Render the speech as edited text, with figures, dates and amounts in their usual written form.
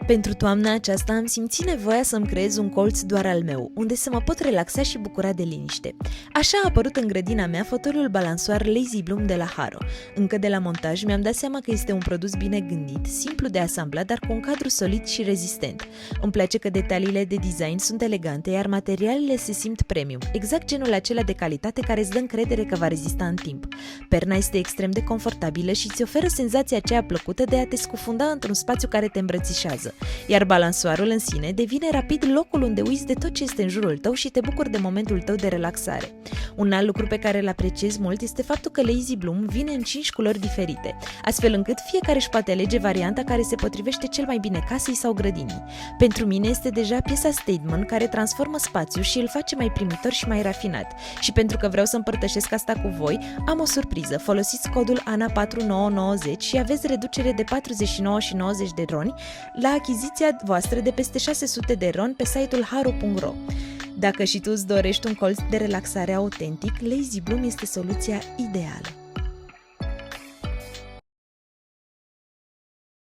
Pentru toamna aceasta am simțit nevoia să-mi creez un colț doar al meu, unde să mă pot relaxa și bucura de liniște. Așa a apărut în grădina mea fotoliul balansoar Lazy Bloom de la Haro. Încă de la montaj mi-am dat seama că este un produs bine gândit, simplu de asamblat, dar cu un cadru solid și rezistent. Îmi place că detaliile de design sunt elegante, iar materialele se simt premium, exact genul acela de calitate care îți dă încredere că va rezista în timp. Perna este extrem de confortabilă și îți oferă senzația aceea plăcută de a te scufunda într-un spațiu care te îmbrățișează. Iar balansoarul în sine devine rapid locul unde uiți de tot ce este în jurul tău și te bucuri de momentul tău de relaxare. Un alt lucru pe care îl apreciez mult este faptul că Lazy Bloom vine în 5 culori diferite, astfel încât fiecare își poate alege varianta care se potrivește cel mai bine casei sau grădinii. Pentru mine este deja piesa statement care transformă spațiul și îl face mai primitor și mai rafinat. Și pentru că vreau să împărtășesc asta cu voi, am o surpriză. Folosiți codul ANA4990 și aveți reducere de 49,90 de RON la achiziția voastră de peste 600 de RON pe site-ul haro.ro. Dacă și tu îți dorești un colț de relaxare autentic, Lazy Bloom este soluția ideală.